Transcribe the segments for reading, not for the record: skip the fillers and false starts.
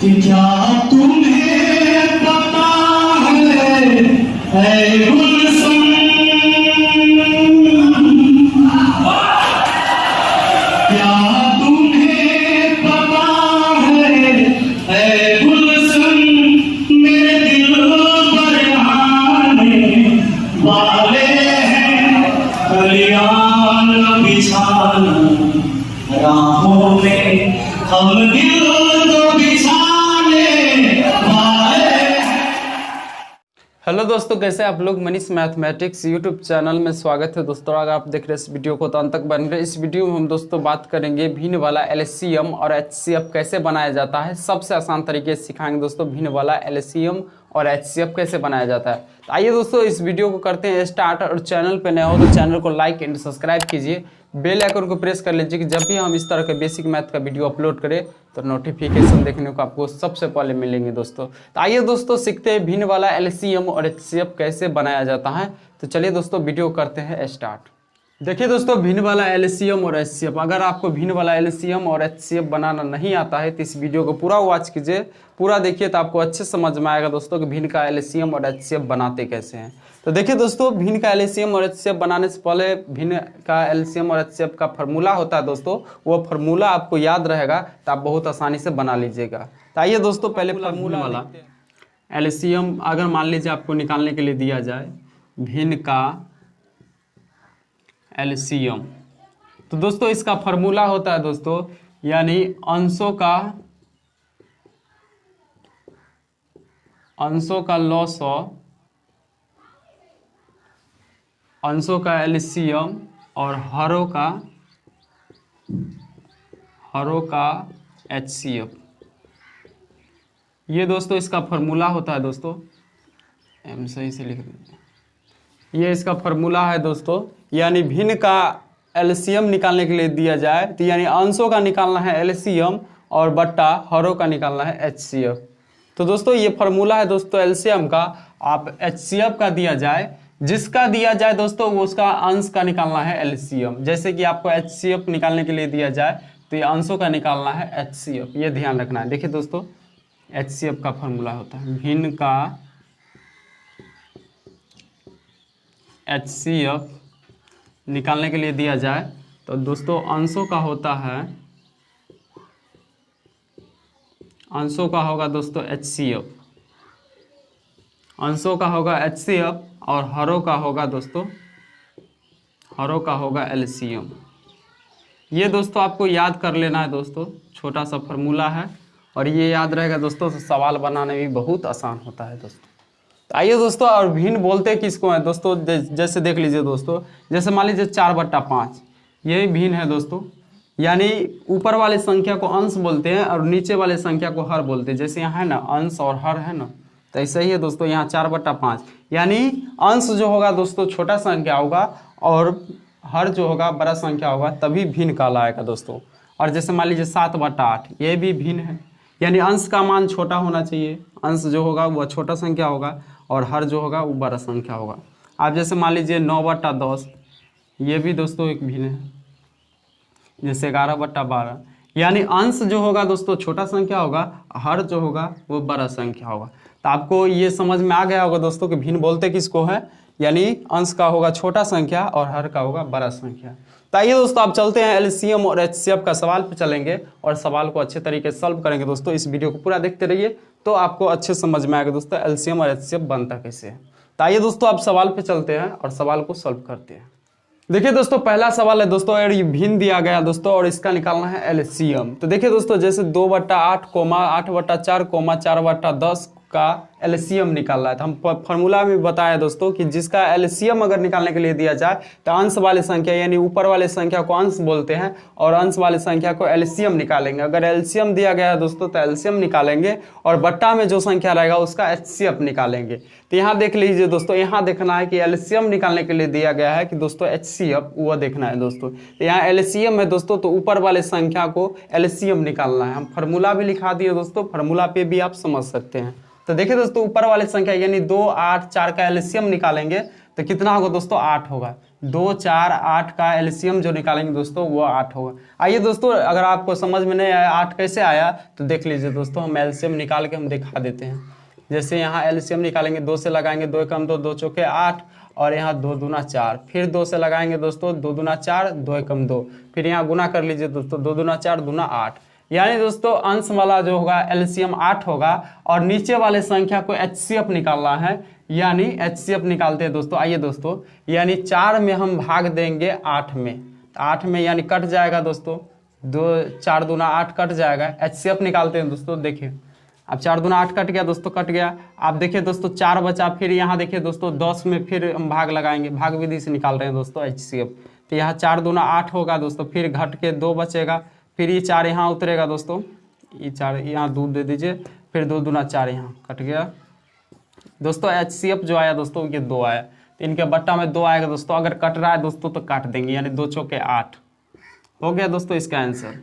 कि क्या तुम्हें पता है गुलशन, क्या तुम्हें पता है गुलशन, मेरे दिल पर आने वाले हैं कल्याण बिछाना राहों में, हम दिल को बिछाने वाले। हेलो दोस्तों, कैसे आप लोग। मनीष मैथमेटिक्स यूट्यूब चैनल में स्वागत है दोस्तों। अगर आप देख रहे हैं इस वीडियो को तो अंत तक बन रहे। इस वीडियो में हम दोस्तों बात करेंगे भिन्न वाला एलसीएम और एचसीएफ कैसे बनाया जाता है। सबसे आसान तरीके से सिखाएंगे दोस्तों भिन्न वाला एलसीएम और एचसीएफ कैसे बनाया जाता है। तो आइए दोस्तों इस वीडियो को करते हैं स्टार्ट। और चैनल पे नए हो तो चैनल को लाइक एंड सब्सक्राइब कीजिए, बेल आइकन को प्रेस कर लीजिए कि जब भी हम इस तरह के बेसिक मैथ का वीडियो अपलोड करें तो नोटिफिकेशन देखने को आपको सबसे पहले मिलेंगे दोस्तों। तो आइए दोस्तों सीखते हैं भिन्न वाला एलसीएम और एचसीएफ कैसे बनाया जाता है। तो चलिए दोस्तों वीडियो करते हैं स्टार्ट। देखिए दोस्तों भिन्न वाला एलसीएम और एचसीएफ, अगर आपको भिन्न वाला एलसीएम और एचसीएफ बनाना नहीं आता है तो इस वीडियो को पूरा वॉच कीजिए, पूरा देखिए तो आपको अच्छे समझ में आएगा दोस्तों कि भिन्न का एलसीएम और एचसीएफ बनाते कैसे हैं। तो देखिए दोस्तों भिन्न का एलसीएम और एचसीएफ बनाने से पहले भिन्न का एलसीएम और एचसीएफ का फार्मूला होता है दोस्तों, वो फार्मूला आपको याद रहेगा तो आप बहुत आसानी से बना लीजिएगा। तो आइए दोस्तों पहले फार्मूला वाला एलसीएम अगर मान लीजिए आपको निकालने के लिए दिया जाए भिन्न का एलसीएम, तो दोस्तों इसका फार्मूला होता है दोस्तों यानी अंशों का लॉस अंशों का एलसीएम और हरों का एचसीएफ। ये दोस्तों इसका फार्मूला होता है दोस्तों, एम सही से लिख दीजिए। ये इसका फार्मूला है दोस्तों, यानी भिन्न का एलसीएम निकालने के लिए दिया जाए तो यानी अंशों का निकालना है एलसीएम और बट्टा हरों का निकालना है एचसीएफ। तो दोस्तों ये फार्मूला है दोस्तों एलसीएम का। आप एचसीएफ का दिया जाए, जिसका दिया जाए दोस्तों वो उसका अंश का निकालना है एलसीएम। जैसे कि आपको एचसीएफ निकालने के लिए दिया जाए तो ये अंशों का निकालना है एचसीएफ, ये ध्यान रखना है। देखिए दोस्तों एचसीएफ का फार्मूला होता है भिन्न का एचसीएफ निकालने के लिए दिया जाए तो दोस्तों अंशों का होता है, अंशों का होगा दोस्तों एचसीएफ, अंशों का होगा एचसीएफ और हरों का होगा दोस्तों, हरों का होगा एलसीएम। ये दोस्तों आपको याद कर लेना है दोस्तों, छोटा सा फार्मूला है और ये याद रहेगा दोस्तों तो सवाल बनाने में बहुत आसान होता है दोस्तों। तो आइए दोस्तों और भिन्न बोलते किसको है दोस्तों, जैसे देख लीजिए दोस्तों, जैसे मान लीजिए 4/5 यही भिन्न है दोस्तों, यानी ऊपर वाले संख्या को अंश बोलते हैं और नीचे वाले संख्या को हर बोलते हैं। जैसे यहाँ है ना अंश और हर है ना, तो ऐसा ही है दोस्तों यहाँ 4/5 यानी अंश जो होगा दोस्तों छोटा संख्या होगा और हर जो होगा बड़ा संख्या होगा, तभी भिन्न कहलाएगा दोस्तों। और जैसे मान लीजिए 7/8 ये भी भिन्न है, यानी अंश का मान छोटा होना चाहिए, अंश जो होगा वह छोटा संख्या होगा और हर जो होगा वो बड़ा संख्या होगा। आप जैसे मान लीजिए 9/10 ये भी दोस्तों एक भिन्न है। जैसे 11/12 यानी अंश जो होगा दोस्तों छोटा संख्या होगा, हर जो होगा वो बड़ा संख्या होगा। तो आपको ये समझ में आ गया होगा दोस्तों कि भिन्न बोलते किसको है, यानी अंश का होगा छोटा संख्या और हर का होगा बड़ा संख्या। तो आइए दोस्तों आप चलते हैं एलसीएम और एचसीएफ का सवाल पे चलेंगे और सवाल को अच्छे तरीके से सॉल्व करेंगे दोस्तों। इस वीडियो को पूरा देखते रहिए तो आपको अच्छे समझ में आएगा दोस्तों एलसीएम और एचसीएफ बनता कैसे है। तो आइए दोस्तों आप सवाल पे चलते हैं और सवाल को सॉल्व करते हैं। देखिए दोस्तों पहला सवाल है दोस्तों, और ये भिन्न दिया गया दोस्तों और इसका निकालना है एलसीएम। तो देखिए दोस्तों जैसे 2/8, 8/4, 4/10 का एलसीएम निकालना है। तो हम फार्मूला में बताया दोस्तों कि जिसका एलसीएम अगर निकालने के लिए दिया जाए तो अंश वाले संख्या यानी ऊपर वाले संख्या को अंश बोलते हैं और अंश वाले संख्या को एलसीएम निकालेंगे। अगर एलसीएम दिया गया है दोस्तों तो एलसीएम निकालेंगे और बट्टा में जो संख्या रहेगा उसका एचसीएफ निकालेंगे। तो यहाँ देख लीजिए दोस्तों, यहाँ देखना है कि एलसीएम निकालने के लिए दिया गया है कि दोस्तों एचसीएफ वो देखना है दोस्तों। तो यहाँ एलसीएम है दोस्तों, तो ऊपर वाले संख्या को एलसीएम निकालना है। हम फार्मूला भी लिखा दिए दोस्तों, फार्मूला पे भी आप समझ सकते हैं। तो देखिए दोस्तों ऊपर वाले संख्या यानी 2, 8, 4 का एलसीएम निकालेंगे तो कितना होगा दोस्तों 8 होगा। 2 4 8 का एलसीएम जो निकालेंगे दोस्तों वो 8 होगा। आइए दोस्तों, अगर आपको समझ में नहीं आया 8 कैसे आया तो देख लीजिए दोस्तों, हम एलसीएम निकाल के हम दिखा देते हैं। जैसे यहाँ एलसीएम निकालेंगे, 2 से लगाएंगे, 2 एकम 2, 2 चौके 8, और यहाँ 2 दूना 4, फिर 2 से लगाएंगे दोस्तों, 2 दूना 4, 2 एकम 2, फिर यहाँ गुना कर लीजिए दोस्तों, 2 दूना 4 दूना 8। यानी दोस्तों अंश वाला जो होगा एलसीएम 8 होगा, और नीचे वाले संख्या को एचसीएफ निकालना है, यानी एचसीएफ निकालते हैं दोस्तों। आइए दोस्तों, यानी 4 में हम भाग देंगे 8 में, 8 में यानी कट जाएगा दोस्तों, 2 4 दूना 8 कट जाएगा। एचसीएफ निकालते हैं दोस्तों, देखिए अब 4 दूना 8 कट गया दोस्तों, कट गया। आप देखिए दोस्तों 4 बचा, फिर यहाँ देखिए दोस्तों 10 में फिर हम भाग लगाएंगे, भाग विधि से निकाल रहे हैं दोस्तों एचसीएफ। तो यहाँ 4 दूना 8 होगा दोस्तों, फिर घट के 2 बचेगा, फिर ये 4 यहाँ उतरेगा दोस्तों, ये 4 यहाँ दूर दे दीजिए, फिर 2 दूना 4 यहाँ कट गया दोस्तों। एचसीएफ जो आया दोस्तों ये 2 आया, तो इनके बट्टा में 2 आएगा दोस्तों। अगर कट रहा है दोस्तों तो काट देंगे, यानी 2 चौके 8 हो गया दोस्तों इसका आंसर।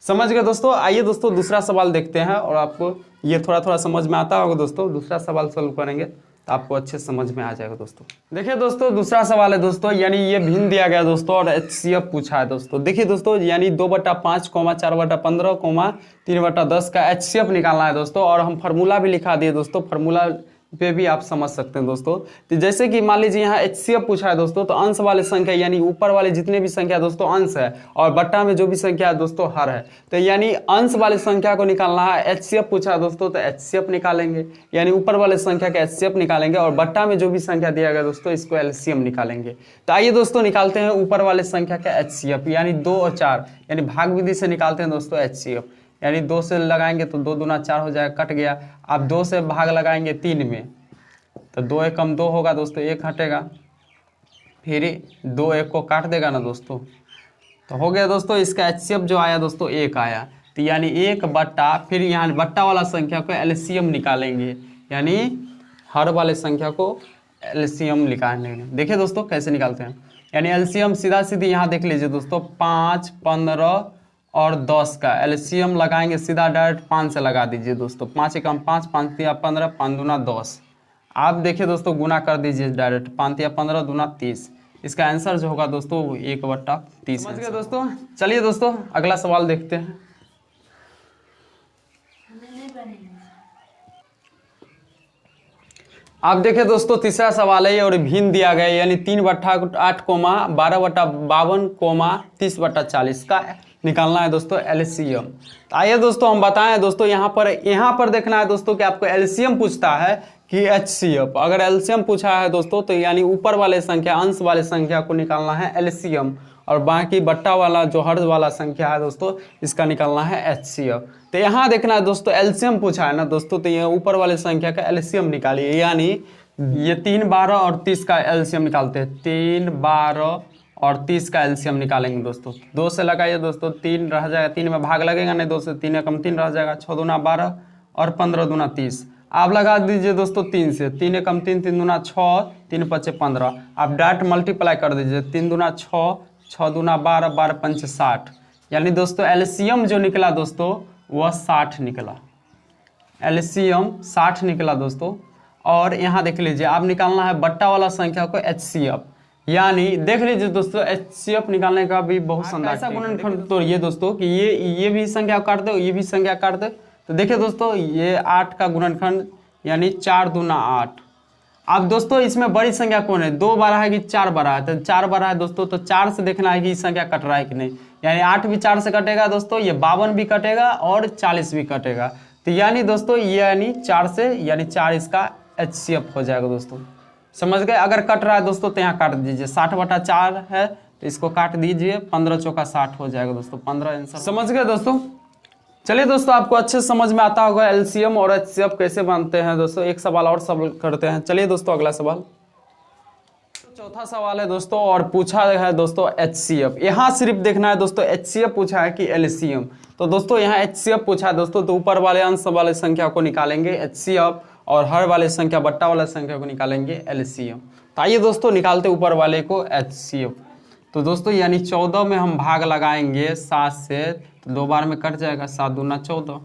समझ गए दोस्तों। आइए दोस्तों दूसरा सवाल देखते हैं, और आपको ये थोड़ा थोड़ा समझ में आता होगा दोस्तों। दूसरा सवाल सॉल्व करेंगे तो आपको अच्छे समझ में आ जाएगा दोस्तों। देखिए दोस्तों दूसरा सवाल है दोस्तों, यानी ये भिन्न दिया गया दोस्तों और एचसीएफ पूछा है दोस्तों। देखिए दोस्तों, यानी 2/5, 4/15, 3/10 का एचसीएफ निकालना है दोस्तों, और हम फार्मूला भी लिखा दिए दोस्तों, फार्मूला पे भी आप समझ सकते हैं दोस्तों। तो जैसे कि मान लीजिए यहाँ एचसीएफ पूछा है दोस्तों, तो अंश वाले संख्या यानी ऊपर वाले जितने भी संख्या दोस्तों अंश है, और बट्टा में जो भी संख्या है दोस्तों हर है। तो यानी अंश वाले संख्या को निकालना है, एचसीएफ पूछा है दोस्तों तो एचसीएफ निकालेंगे, यानी ऊपर वाले संख्या का एचसीएफ निकालेंगे, और बट्टा में जो भी संख्या दिया गया दोस्तों इसको एलसीएम निकालेंगे। तो आइए दोस्तों निकालते हैं ऊपर वाले संख्या का एचसीएफ, यानी 2 और 4, यानी भाग विधि से निकालते हैं दोस्तों एचसीएफ। यानी 2 से लगाएंगे तो 2 दूना 4 हो जाएगा, कट गया। आप 2 से भाग लगाएंगे 3 में, तो 2 एकम 2 होगा दोस्तों, 1 हटेगा, फिर 2 1 को काट देगा ना दोस्तों, तो हो गया दोस्तों इसका एचसीएफ जो आया दोस्तों 1 आया। तो यानी 1 बट्टा, फिर यहाँ बट्टा वाला संख्या को एलसीएम निकालेंगे, यानी हर वाले संख्या को एलसीएम निकालेंगे। देखिए दोस्तों कैसे निकालते हैं, यानी एलसीएम सीधा सीधी यहाँ देख लीजिए दोस्तों, 5, 15 और 10 का एलसीएम लगाएंगे, सीधा डायरेक्ट 5 से लगा दीजिए दोस्तों, 5 एकम 5, 5 तिया 15, 5 दूना 10। आप देखिए दोस्तों गुना कर दीजिए डायरेक्ट, 5 या 15 दूना 30। इसका आंसर जो होगा दोस्तों 1/30। समझ गए दोस्तों। चलिए दोस्तों अगला सवाल देखते हैं। आप देखिए दोस्तों तीसरा सवाल है और भिन्न दिया गया है, यानी 3/8, 12/52, 30/40 का निकालना है दोस्तों एलसीएम। तो आइए दोस्तों हम बताएं दोस्तों, यहाँ पर देखना है दोस्तों कि आपको एलसीएम पूछता है कि एचसीएफ। अगर एलसीएम पूछा है दोस्तों तो यानी ऊपर वाले संख्या अंश वाले संख्या को निकालना है एलसीएम, और बाकी बट्टा वाला जो हर वाला संख्या है दोस्तों इसका निकालना है एचसीएफ। तो यहाँ देखना है दोस्तों एलसीएम पूछा है ना दोस्तों, तो ये ऊपर वाले संख्या का एलसीएम निकालिए, यानी ये 3, 12 और 30 का एलसीएम निकालते हैं। 3, 12 और 30 का एलसीएम निकालेंगे दोस्तों। 2 से लगाइए दोस्तों, 3 रह जाएगा, 3 में भाग लगेगा नहीं, 2 से 3 एकम 3 रह जाएगा, 6 दूना 12 और 15 दूना 30। आप लगा दीजिए दोस्तों 3 से, 3 एकम 3, 3 दूना 6, 3 5 15। आप डायरेक्ट मल्टीप्लाई कर दीजिए, 3 दूना 6, 6 दूना 12, 12 5 60। यानी दोस्तों एलसीएम जो निकला दोस्तों वह 60 निकला, एलसीएम 60 निकला दोस्तों। और यहाँ देख लीजिए, आप निकालना है बट्टा वाला संख्या को एचसीएफ, यानी देख लीजिए दोस्तों एचसीएफ निकालने का भी बहुत शानदार ऐसा गुणनखंड तोड़िए दोस्तों कि ये भी संख्या काट दो, ये भी संख्या काट दो। तो देखिए दोस्तों ये 8 का गुणनखंड यानी 4 दूना 8। अब दोस्तों इसमें बड़ी संख्या कौन है, 2 बड़ा है कि 4 बड़ा है? तो 4 बड़ा है दोस्तों, तो 4 से देखना है कि संख्या कट रहा है कि नहीं। यानी 8 भी 4 से कटेगा दोस्तों, ये 52 भी कटेगा और 40 भी कटेगा। तो यानी दोस्तों ये यानी 4 से, यानी 4 इसका एचसीएफ हो जाएगा दोस्तों। समझ गए। अगर कट रहा है दोस्तों तो यहाँ काट दीजिए, 60/4 है तो इसको काट दीजिए, 15 चौका 60 हो जाएगा दोस्तों, 15 आंसर। समझ गए दोस्तों। चलिए दोस्तों आपको अच्छे समझ में आता होगा एलसीएम और एचसीएफ कैसे बनते हैं दोस्तों। एक सवाल और सवाल करते हैं। चलिए दोस्तों अगला सवाल, चौथा सवाल है दोस्तों और पूछा है दोस्तों एचसीएफ। यहाँ सिर्फ देखना है दोस्तों एचसीएफ पूछा है कि एलसीएम। तो दोस्तों यहाँ एचसीएफ पूछा है दोस्तों, तो ऊपर वाले अंश वाले संख्या को निकालेंगे एचसीएफ, और हर वाले संख्या बट्टा वाला संख्या को निकालेंगे एलसीएम। तो आइए दोस्तों निकालते ऊपर वाले को एचसीएफ। तो दोस्तों यानी 14 में हम भाग लगाएंगे 7 से, तो 2 बार में कट जाएगा, 7 दूना 14।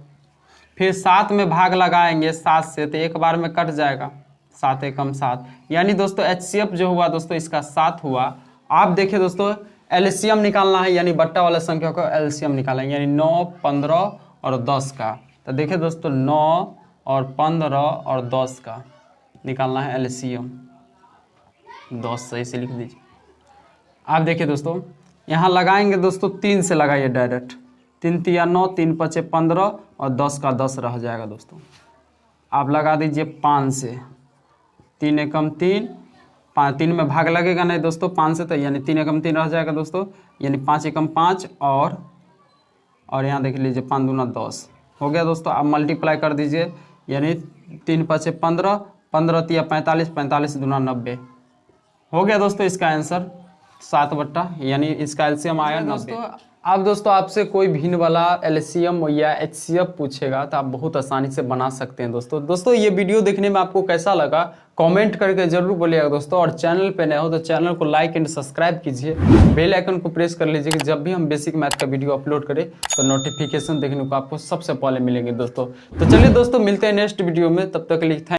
फिर 7 में भाग लगाएंगे 7 से, तो 1 बार में कट जाएगा, 7 एकम 7। यानी दोस्तों एचसीएफ जो हुआ दोस्तों इसका 7 हुआ, आप देखिए दोस्तों एलसीएम निकालना है, यानी बट्टा वाला संख्या को एलसीएम निकालना है, यानी 9, 15 और 10 का। तो देखिए दोस्तों 9 और 15 और 10 का निकालना है एलसीएम। 10 सही से लिख दीजिए। आप देखिए दोस्तों यहाँ लगाएंगे दोस्तों 3 से लगाइए डायरेक्ट। 3 तिया 9, 3 पचे 15 और 10 का 10 रह जाएगा दोस्तों। आप लगा दीजिए 5 से। 3 एकम 3, 3 में भाग लगेगा नहीं दोस्तों 5 से, तो यानी 3 एकम 3 रह जाएगा दोस्तों, यानी 5 एकम 5 और यहाँ देख लीजिए 5 दूना 10 हो गया दोस्तों। आप मल्टीप्लाई कर दीजिए, यानी 3 पचे 15, 15 तिया 45, 45 दूना 90 हो गया दोस्तों। इसका आंसर 7 बट्टा, यानी इसका एलसीएम आया 90। अब दोस्तों आपसे कोई भिन्न वाला एलसीएम या एचसीएफ पूछेगा तो आप बहुत आसानी से बना सकते हैं दोस्तों। ये वीडियो देखने में आपको कैसा लगा कमेंट करके जरूर बोलिएगा दोस्तों, और चैनल पे नए हो तो चैनल को लाइक एंड सब्सक्राइब कीजिए, बेल आइकन को प्रेस कर लीजिए कि जब भी हम बेसिक मैथ का वीडियो अपलोड करें तो नोटिफिकेशन देखने को आपको सबसे पहले मिलेंगे दोस्तों। तो चलिए दोस्तों मिलते हैं नेक्स्ट वीडियो में, तब तक के लिए